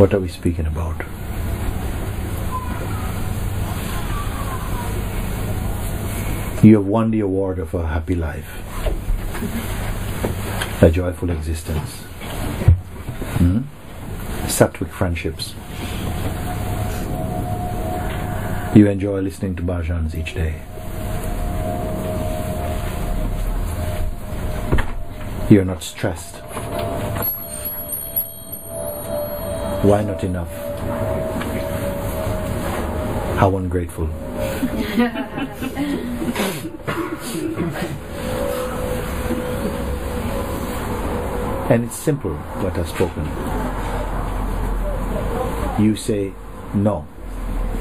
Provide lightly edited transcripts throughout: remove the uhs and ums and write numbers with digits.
What are we speaking about? You have won the award of a happy life, a joyful existence, sattvic friendships. You enjoy listening to bhajans each day. You're not stressed. Why not enough? How ungrateful. And it's simple what I've spoken. You say no.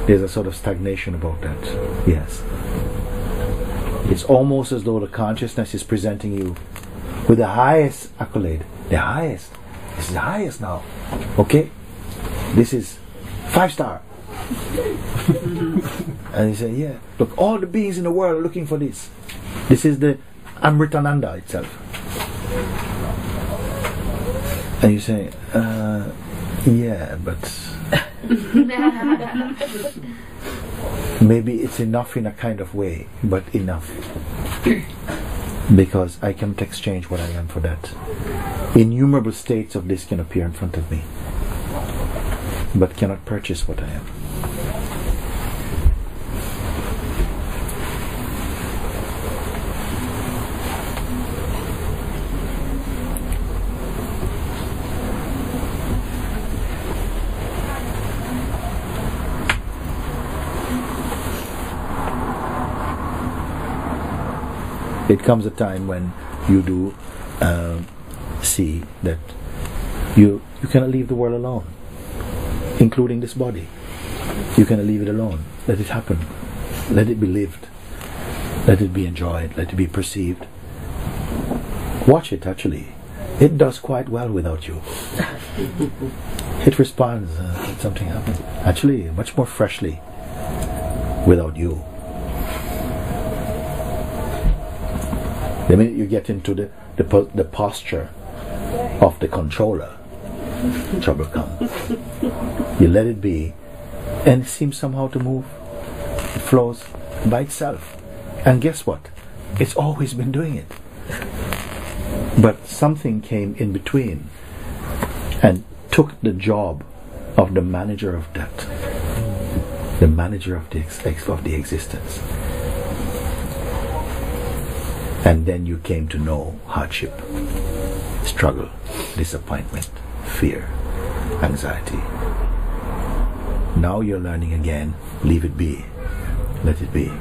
There's a sort of stagnation about that. Yes. It's almost as though the consciousness is presenting you with the highest accolade. The highest. This is the highest now. Okay? This is 5-star. And you say, yeah, look, all the beings in the world are looking for this. This is the Amritananda itself. And you say, yeah, but maybe it's enough in a kind of way, but enough. Because I cannot exchange what I am for that. Innumerable states of this can appear in front of me, but cannot purchase what I am. It comes a time when you do see that you cannot leave the world alone, including this body. You cannot leave it alone. Let it happen. Let it be lived. Let it be enjoyed. Let it be perceived. Watch it, actually. It does quite well without you. It responds when something happens. Actually, much more freshly without you. The minute you get into the posture of the controller, trouble comes. You let it be, and it seems somehow to move. It flows by itself. And guess what? It's always been doing it. But something came in between and took the job of the manager of that, the manager of the existence. And then you came to know hardship, struggle, disappointment, fear, anxiety. Now you're learning again, leave it be, let it be.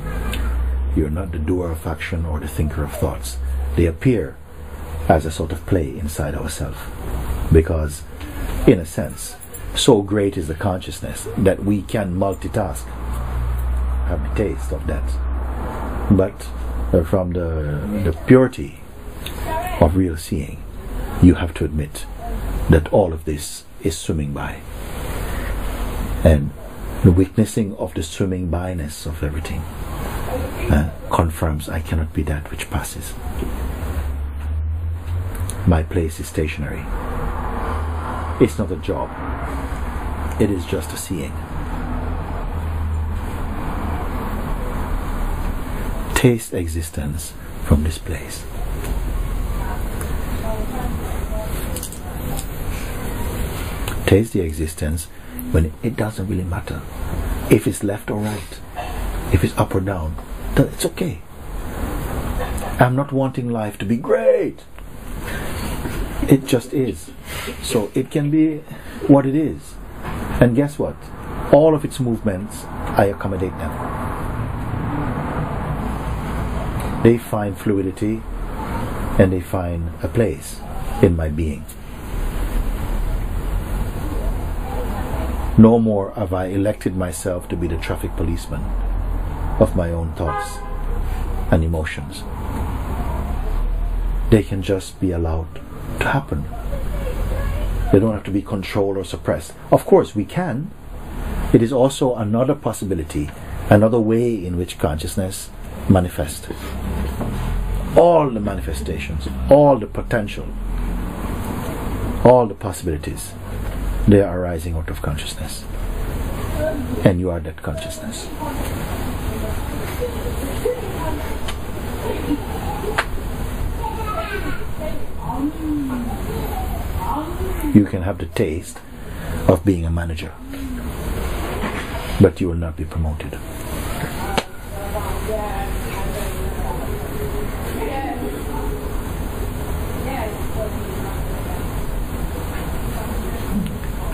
You're not the doer of action or the thinker of thoughts. They appear as a sort of play inside ourselves. Because, in a sense, so great is the consciousness that we can multitask. Have the taste of that. But from the purity of real seeing, you have to admit that all of this is swimming by. And the witnessing of the swimming byness of everything confirms I cannot be that which passes. My place is stationary. It's not a job. It is just a seeing. Taste existence from this place. Taste the existence when it doesn't really matter if it's left or right, if it's up or down. It's okay. I'm not wanting life to be great. It just is. So it can be what it is. And guess what? All of its movements, I accommodate them. They find fluidity and they find a place in my being. No more have I elected myself to be the traffic policeman of my own thoughts and emotions. They can just be allowed to happen. They don't have to be controlled or suppressed. Of course, we can. It is also another possibility, another way in which consciousness manifests. All the manifestations, all the potential, all the possibilities They are arising out of consciousness. And you are that consciousness. You can have the taste of being a manager, but you will not be promoted.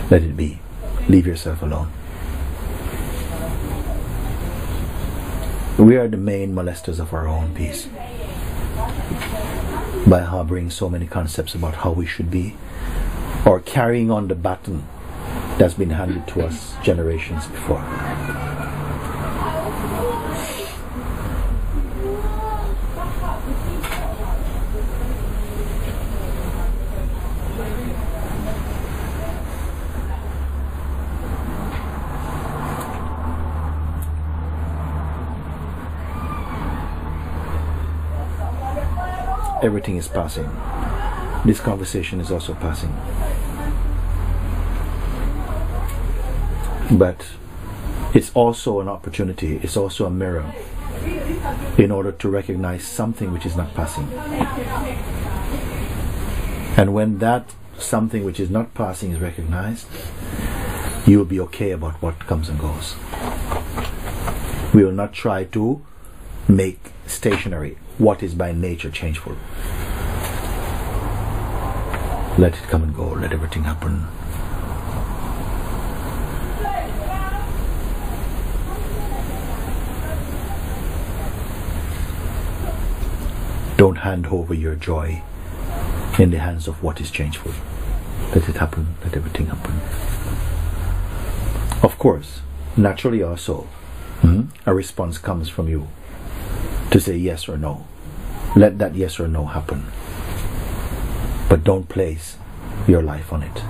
Let it be. Leave yourself alone. We are the main molesters of our own peace by harboring so many concepts about how we should be, or carrying on the baton that's been handed to us generations before. Everything is passing. This conversation is also passing. But it's also an opportunity, it's also a mirror in order to recognize something which is not passing. And when that something which is not passing is recognized, you will be okay about what comes and goes. We will not try to make stationary what is by nature changeful. Let it come and go, let everything happen. Don't hand over your joy in the hands of what is changeful. Let it happen, let everything happen. Of course, naturally also, a response comes from you to say yes or no. Let that yes or no happen. But don't place your life on it.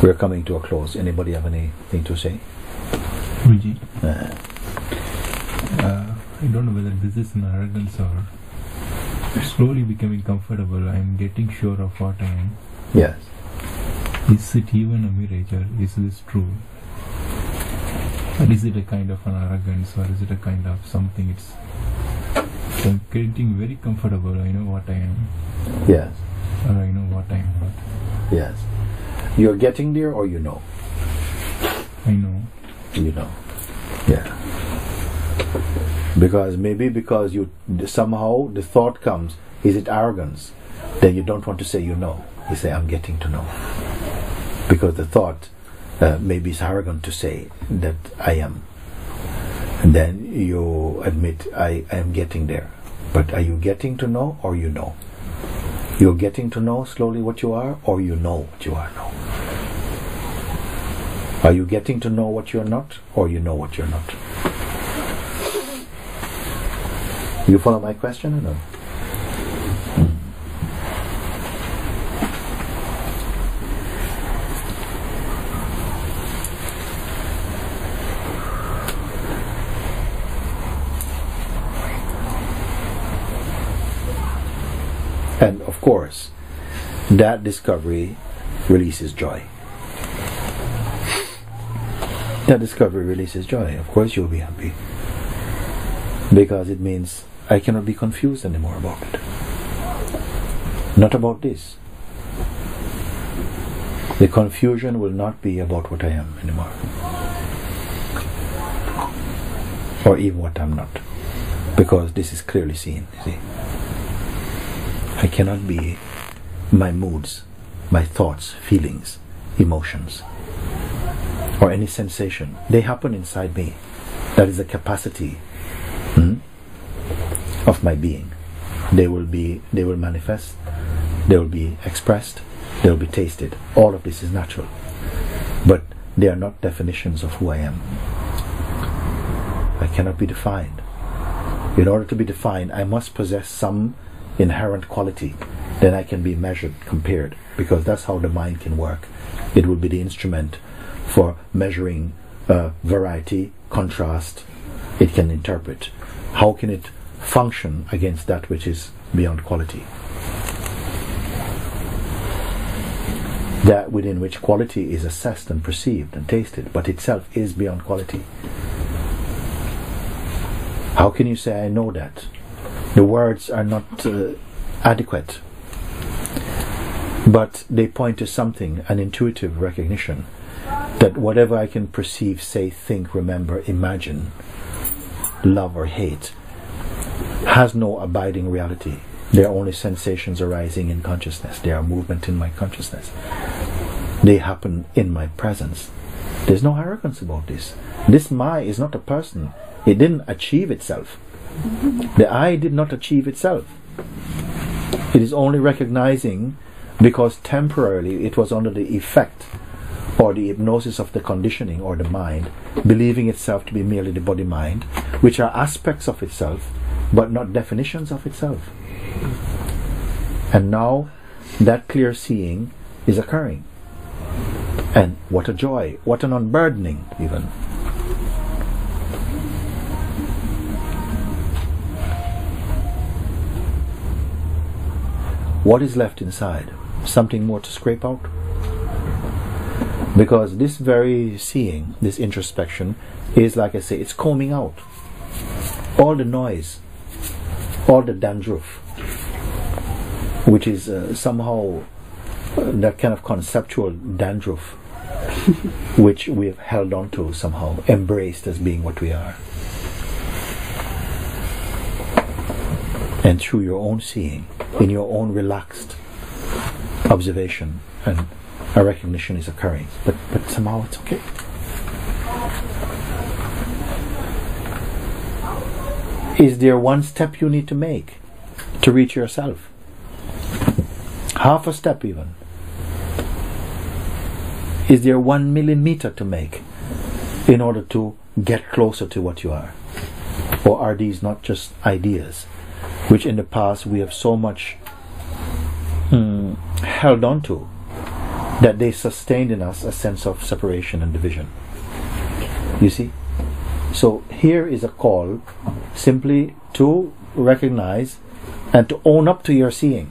We're coming to a close. Anybody have anything to say? Mooji, I don't know whether this is an arrogance or slowly becoming comfortable. I'm getting sure of what I am. Yes. Is it even a miracle? Is this true? Or is it a kind of an arrogance, or is it a kind of something? I'm getting very comfortable. I know what I am. Yes. Or I know what I am not. Yes. You're getting there, or you know? I know. You know. Yeah. Because you somehow the thought comes, is it arrogance? Then you don't want to say you know. You say, I'm getting to know. Because the thought maybe is arrogant to say that I am. And then you admit, I am getting there. But are you getting to know, or you know? You're getting to know slowly what you are, or you know what you are now? Are you getting to know what you're not, or you know what you're not? You follow my question or no? And of course, that discovery releases joy. That discovery releases joy. Of course you'll be happy. Because it means I cannot be confused anymore about it. Not about this. The confusion will not be about what I am anymore. Or even what I'm not. Because this is clearly seen, you see. I cannot be my moods, my thoughts, feelings, emotions, or any sensation. They happen inside me. That is the capacity of my being. They will manifest, they will be expressed, they will be tasted. All of this is natural. But they are not definitions of who I am. I cannot be defined. In order to be defined, I must possess some inherent quality. Then I can be measured, compared, because that's how the mind can work. It will be the instrument for measuring variety, contrast, it can interpret? How can it function against that which is beyond quality? That within which quality is assessed and perceived and tasted, but itself is beyond quality. How can you say, I know that? The words are not adequate, but they point to something, an intuitive recognition, that whatever I can perceive, say, think, remember, imagine, love or hate, has no abiding reality. They are only sensations arising in consciousness. They are movement in my consciousness. They happen in my presence. There's no arrogance about this. This I is not a person. It didn't achieve itself. The I did not achieve itself. It is only recognizing because temporarily it was under the effect or the hypnosis of the conditioning or the mind, believing itself to be merely the body-mind, which are aspects of itself, but not definitions of itself. And now that clear seeing is occurring. And what a joy, what an unburdening even. What is left inside? Something more to scrape out? Because this very seeing, this introspection, is, like I say, it's combing out all the noise, all the dandruff, which is somehow that kind of conceptual dandruff which we have held on to, somehow embraced as being what we are. And through your own seeing, in your own relaxed observation, and a recognition is occurring, but somehow it's okay. Is there one step you need to make to reach yourself? Half a step even. Is there 1 millimeter to make in order to get closer to what you are? Or are these not just ideas, which in the past we have so much held on to, that they sustained in us a sense of separation and division? You see? So here is a call simply to recognize and to own up to your seeing.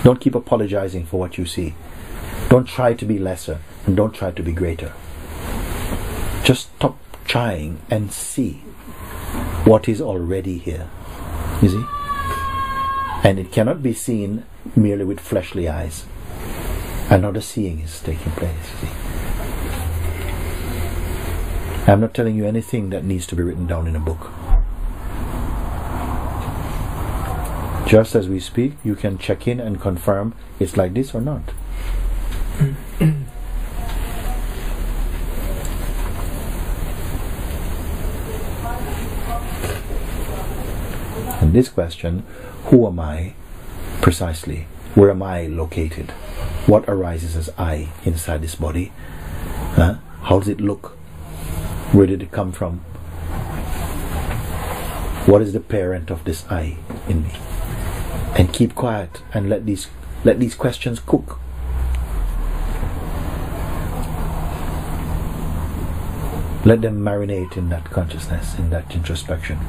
Don't keep apologizing for what you see. Don't try to be lesser and don't try to be greater. Just stop trying and see what is already here. You see? And it cannot be seen merely with fleshly eyes. Another seeing is taking place. You see? I'm not telling you anything that needs to be written down in a book. Just as we speak, you can check in and confirm it's like this or not. And this question, who am I precisely? Where am I located? What arises as I inside this body? How does it look? Where did it come from? What is the parent of this I in me? And keep quiet and let these questions cook. Let them marinate in that consciousness, in that introspection.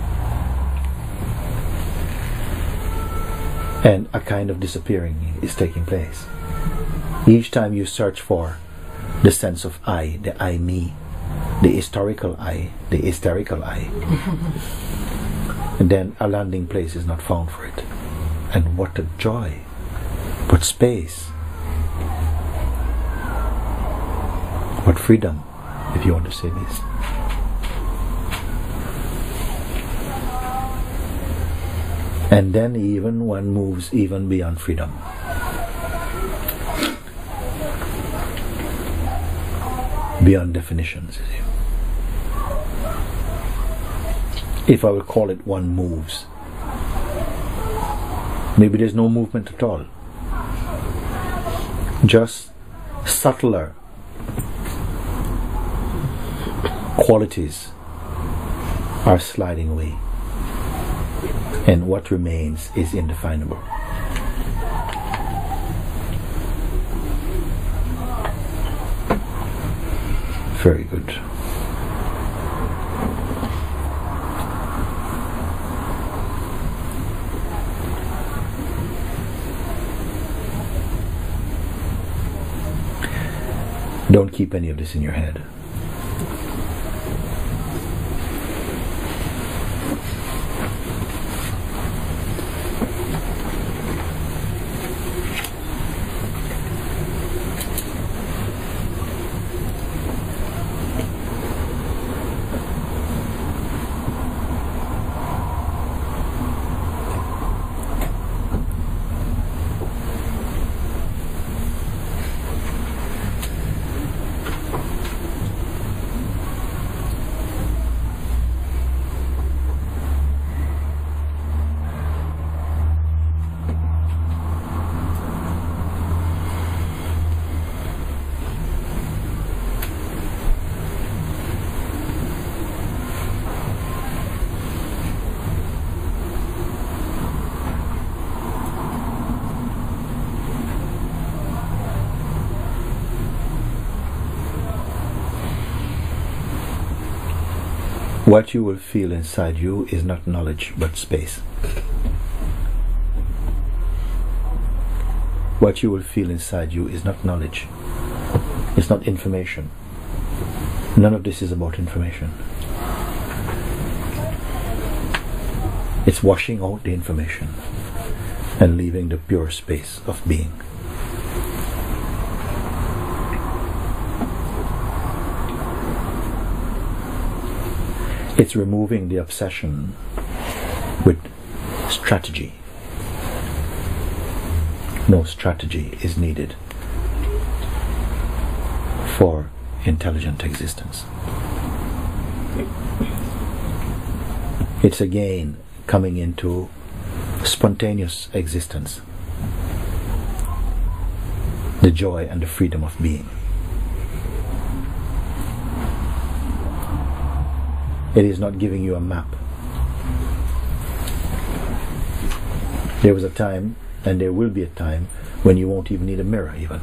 And a kind of disappearing is taking place. Each time you search for the sense of I, the I, me, the historical I, the hysterical I, and then a landing place is not found for it. And what a joy, what space, what freedom, if you want to say this. And then even one moves even beyond freedom. Beyond definitions. If I will call it, one moves. Maybe there's no movement at all. Just subtler qualities are sliding away. And what remains is indefinable. Very good. Don't keep any of this in your head. What you will feel inside you is not knowledge but space. What you will feel inside you is not knowledge. It's not information. None of this is about information. It's washing out the information and leaving the pure space of being. It's removing the obsession with strategy. No strategy is needed for intelligent existence. It's again coming into spontaneous existence, the joy and the freedom of being. It is not giving you a map. There was a time, and there will be a time, when you won't even need a mirror even.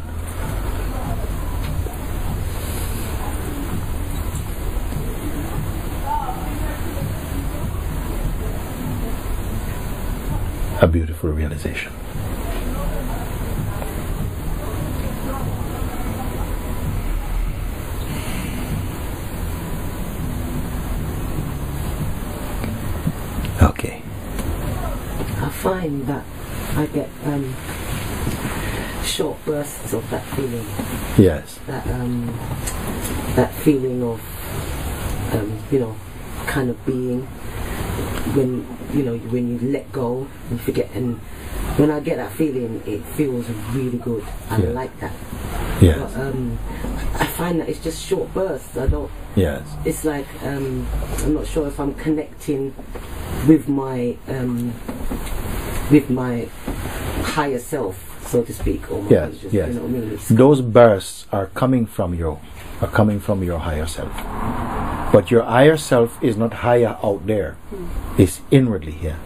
A beautiful realization. Okay. I find that I get short bursts of that feeling. Yes. That feeling of kind of being when you let go and forget. And when I get that feeling, it feels really good. I like that. Yes. But, I find that it's just short bursts. I don't. Yes. It's like I'm not sure if I'm connecting with my higher self, so to speak, or my conscious, yes. You know what I mean? Those bursts are coming from your higher self. But your higher self is not higher out there. It's inwardly here.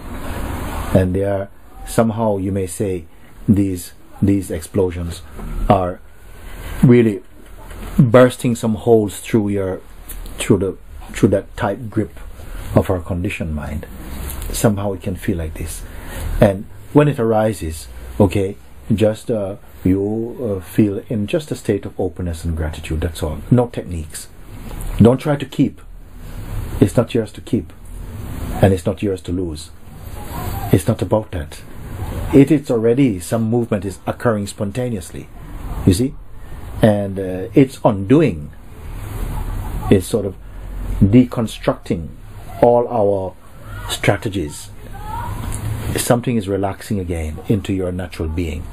And they are somehow, you may say, these explosions are really bursting some holes through that tight grip of our conditioned mind. Somehow it can feel like this. And when it arises, okay, just you feel in just a state of openness and gratitude, that's all. No techniques. Don't try to keep. It's not yours to keep. And it's not yours to lose. It's not about that. It's already, some movement is occurring spontaneously. You see? And it's undoing. It's sort of deconstructing all our strategies. Something is relaxing again into your natural being.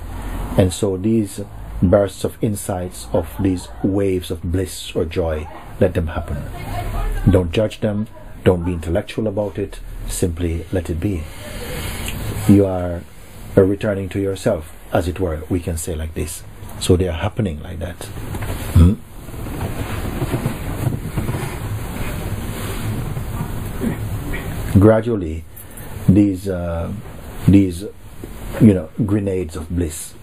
And so these bursts of insights, of these waves of bliss or joy, let them happen. Don't judge them. Don't be intellectual about it. Simply let it be. You are returning to yourself, as it were, we can say like this. So they are happening like that. Gradually, these grenades of bliss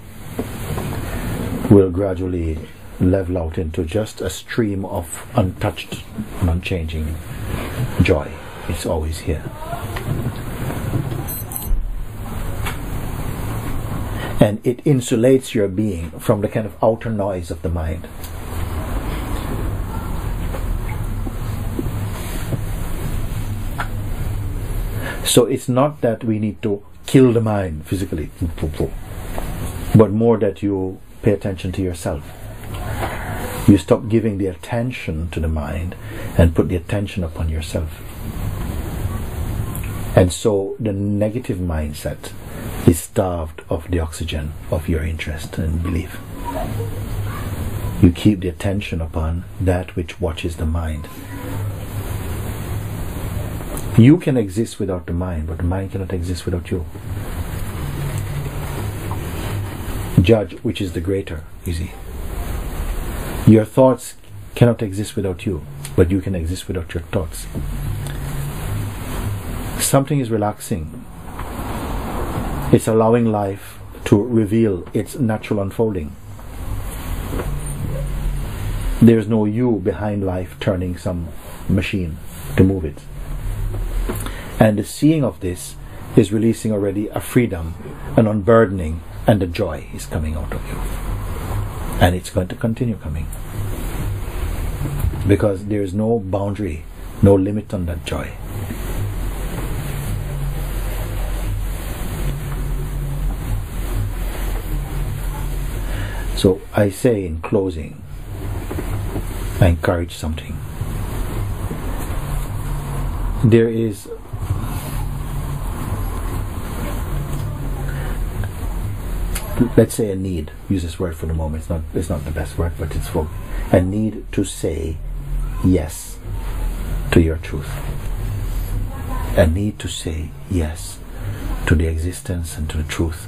will gradually level out into just a stream of untouched and unchanging joy. It's always here. And it insulates your being from the kind of outer noise of the mind. So it's not that we need to kill the mind physically, but more that you pay attention to yourself. You stop giving the attention to the mind and put the attention upon yourself. And so the negative mindset is starved of the oxygen of your interest and belief. You keep the attention upon that which watches the mind. You can exist without the mind, but the mind cannot exist without you. Judge which is the greater, you see. Your thoughts cannot exist without you, but you can exist without your thoughts. Something is relaxing. It's allowing life to reveal its natural unfolding. There's no you behind life turning some machine to move it. And the seeing of this is releasing already a freedom, an unburdening, and the joy is coming out of you. And it's going to continue coming. Because there's no boundary, no limit on that joy. So I say in closing, I encourage something. There is let's say a need. Use this word for the moment. It's not the best word, but it's for a need to say yes to your truth. A need to say yes to the existence and to the truth.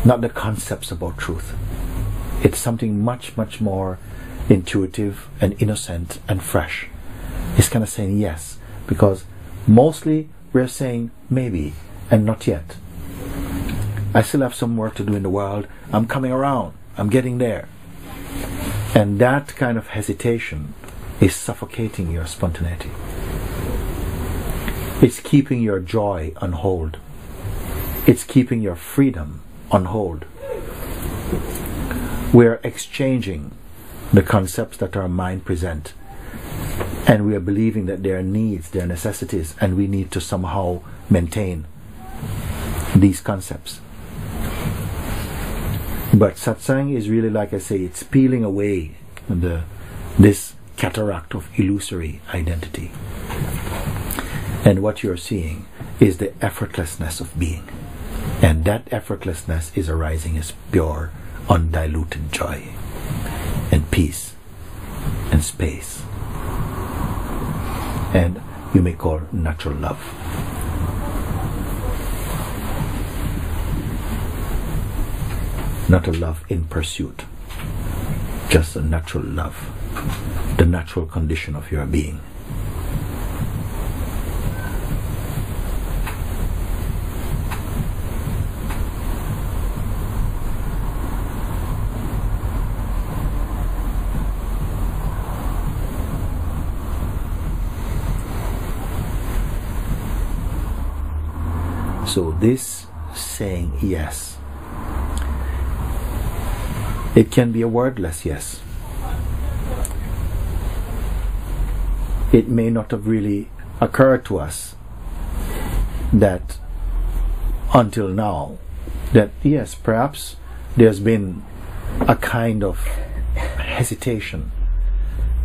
Not the concepts about truth. It's something much, much more intuitive and innocent and fresh. It's kind of saying yes, because mostly we're saying maybe and not yet. I still have some work to do in the world. I'm coming around. I'm getting there. And that kind of hesitation is suffocating your spontaneity. It's keeping your joy on hold. It's keeping your freedom on hold. We're exchanging the concepts that our mind present, and we are believing that there are needs, there are necessities, and we need to somehow maintain these concepts. But satsang is really, like I say, it's peeling away this cataract of illusory identity. And what you're seeing is the effortlessness of being. And that effortlessness is arising as pure, undiluted joy and peace and space. And you may call natural love. Not a love in pursuit, just a natural love, the natural condition of your being. So this saying yes, it can be a wordless yes. It may not have really occurred to us that until now, that yes, perhaps there's been a kind of hesitation,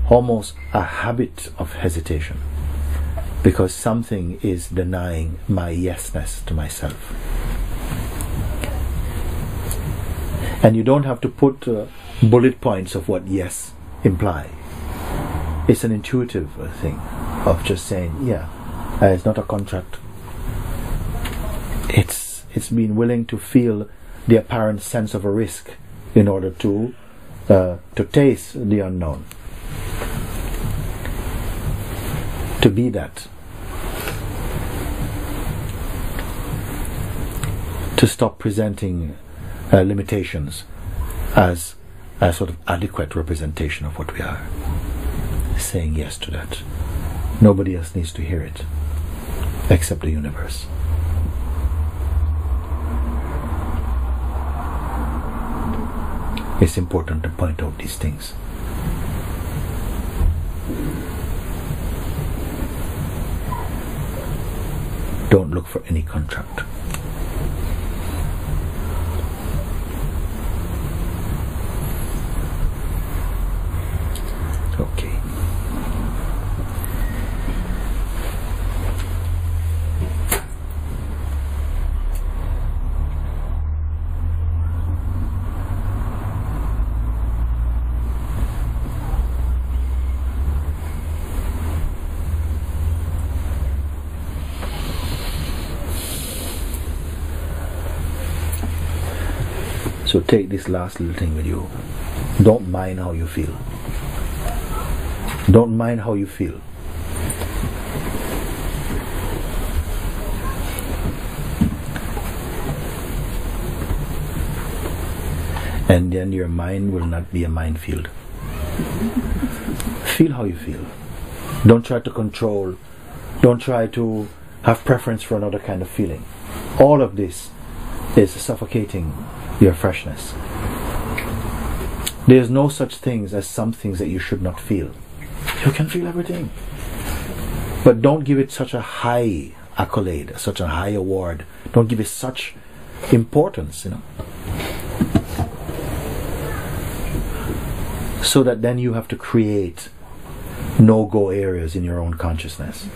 almost a habit of hesitation, because something is denying my yesness to myself. And you don't have to put bullet points of what yes imply. It's an intuitive thing of just saying, yeah, it's not a contract. It's being willing to feel the apparent sense of a risk in order to taste the unknown. To be that. To stop presenting limitations as a sort of adequate representation of what we are. Saying yes to that. Nobody else needs to hear it except the universe. It's important to point out these things. Don't look for any contract. Okay. So take this last little thing with you. Don't mind how you feel. Don't mind how you feel. And then your mind will not be a minefield. Feel how you feel. Don't try to control. Don't try to have preference for another kind of feeling. All of this is suffocating your freshness. There is no such things as some things that you should not feel. You can feel everything. But don't give it such a high accolade, such a high award. Don't give it such importance, So that then you have to create no-go areas in your own consciousness.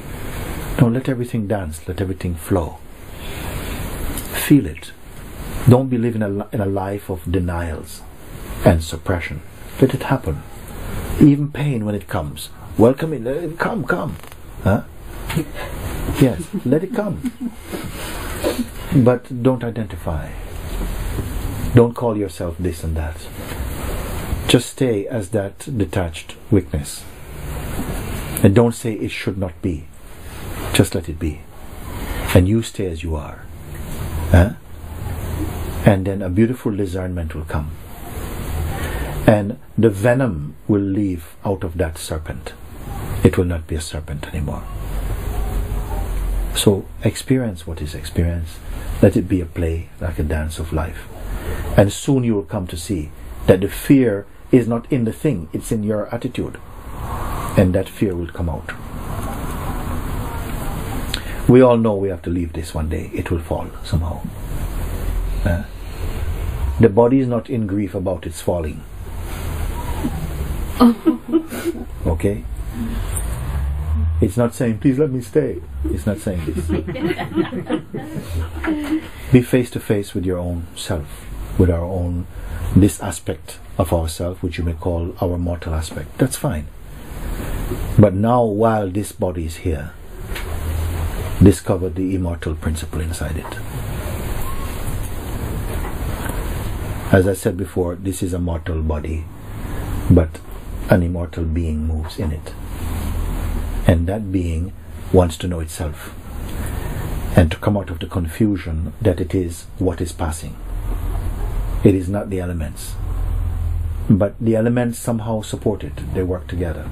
Don't let everything dance, let everything flow. Feel it. Don't be living in a life of denials and suppression. Let it happen. Even pain when it comes. Welcome it. Let it come. Huh? Yes, let it come. But don't identify. Don't call yourself this and that. Just stay as that detached weakness. And don't say it should not be. Just let it be. And you stay as you are. Huh? And then a beautiful discernment will come. And the venom will leave out of that serpent. It will not be a serpent anymore. So experience what is experience. Let it be a play, like a dance of life. And soon you will come to see that the fear is not in the thing, it's in your attitude. And that fear will come out. We all know we have to leave this one day. It will fall somehow. The body is not in grief about its falling. Okay? It's not saying, please let me stay. It's not saying this. Be face to face with your own self, with our own, this aspect of ourself, which you may call our mortal aspect. That's fine. But now, while this body is here, discover the immortal principle inside it. As I said before, this is a mortal body, but an immortal being moves in it. And that being wants to know itself and to come out of the confusion that it is what is passing. It is not the elements. But the elements somehow support it. They work together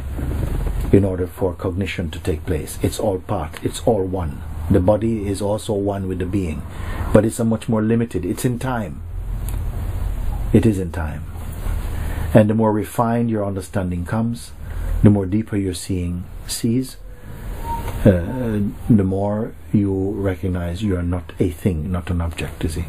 in order for cognition to take place. It's all part. It's all one. The body is also one with the being. But it's a much more limited. It's in time. It is in time. And the more refined your understanding comes, the more deeper your seeing sees, the more you recognize you are not a thing, not an object, you see.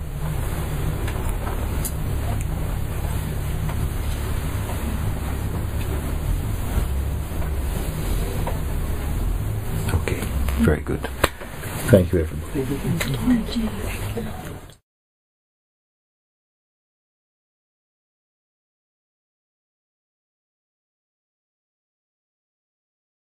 Okay, very good. Thank you, everybody.